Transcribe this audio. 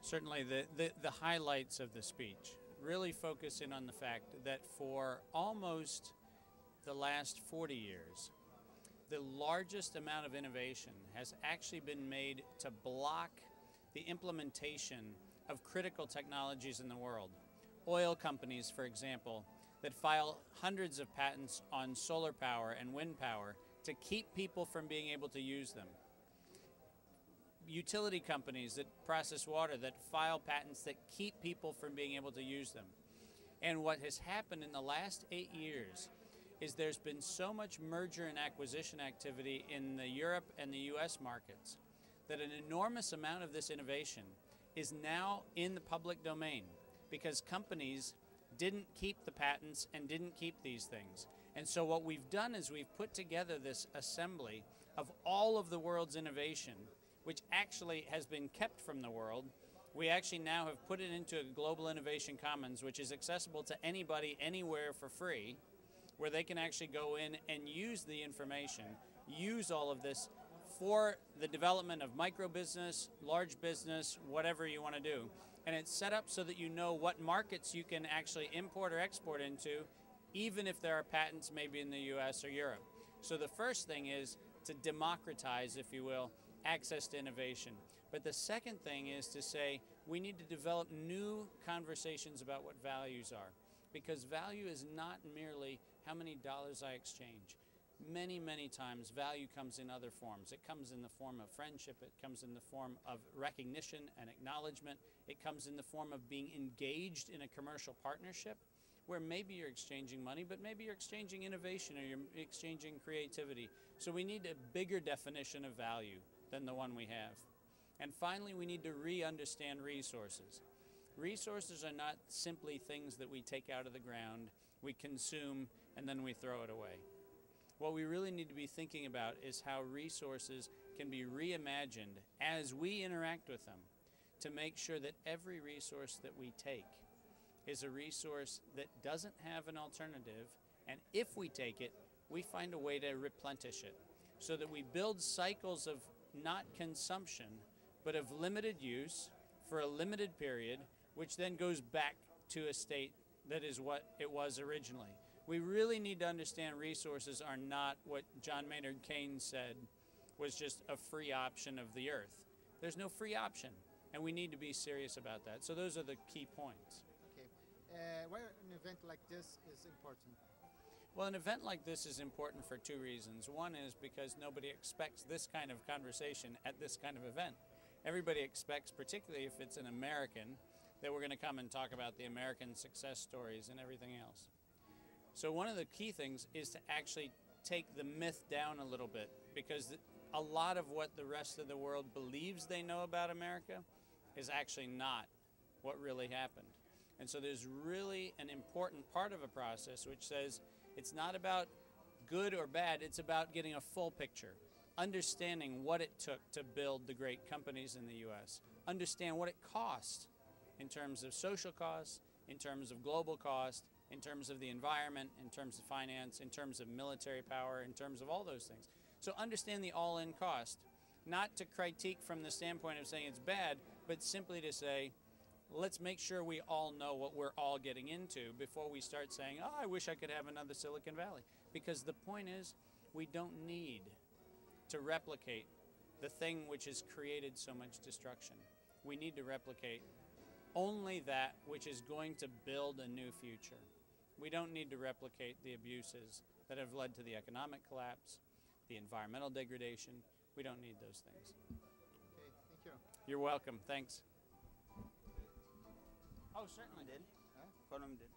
Certainly the highlights of the speech really focus in on the fact that for almost the last 40 years, the largest amount of innovation has actually been made to block the implementation of critical technologies in the world. Oil companies, for example, that file hundreds of patents on solar power and wind power to keep people from being able to use them. Utility companies that process water that file patents that keep people from being able to use them. And what has happened in the last 8 years is there's been so much merger and acquisition activity in the Europe and the US markets that an enormous amount of this innovation is now in the public domain because companies didn't keep the patents and didn't keep these things. And so what we've done is we've put together this assembly of all of the world's innovation, which actually has been kept from the world. We actually now have put it into a global innovation commons, which is accessible to anybody, anywhere for free, where they can actually go in and use the information, use all of this for the development of micro business, large business, whatever you want to do. And it's set up so that you know what markets you can actually import or export into, even if there are patents maybe in the US or Europe. So the first thing is to democratize, if you will, access to innovation. But the second thing is to say we need to develop new conversations about what values are. Because value is not merely how many dollars I exchange. Many, many times value comes in other forms. It comes in the form of friendship. It comes in the form of recognition and acknowledgement. It comes in the form of being engaged in a commercial partnership where maybe you're exchanging money, but maybe you're exchanging innovation or you're exchanging creativity. So we need a bigger definition of value than the one we have. And finally, we need to re-understand resources. Resources are not simply things that we take out of the ground, we consume, and then we throw it away. What we really need to be thinking about is how resources can be reimagined as we interact with them to make sure that every resource that we take is a resource that doesn't have an alternative, and if we take it, we find a way to replenish it so that we build cycles of not consumption, but of limited use for a limited period, which then goes back to a state that is what it was originally. We really need to understand resources are not what John Maynard Keynes said was just a free option of the earth. There's no free option, and we need to be serious about that. So those are the key points. Okay. Why an event like this is important? Well, an event like this is important for two reasons. One is because nobody expects this kind of conversation at this kind of event. Everybody expects, particularly if it's an American, that we're going to come and talk about the American success stories and everything else. So one of the key things is to actually take the myth down a little bit, because a lot of what the rest of the world believes they know about America is actually not what really happened. And so there's really an important part of a process which says it's not about good or bad, it's about getting a full picture, understanding what it took to build the great companies in the US, understand what it cost in terms of social costs, in terms of global cost, in terms of the environment, in terms of finance, in terms of military power, in terms of all those things. So understand the all-in cost, not to critique from the standpoint of saying it's bad, but simply to say, let's make sure we all know what we're all getting into before we start saying, oh, I wish I could have another Silicon Valley. Because the point is, we don't need to replicate the thing which has created so much destruction. We need to replicate only that which is going to build a new future. We don't need to replicate the abuses that have led to the economic collapse, the environmental degradation. We don't need those things. Okay, thank you. You're welcome. Thanks. Oh, certainly did. Huh? One of them did.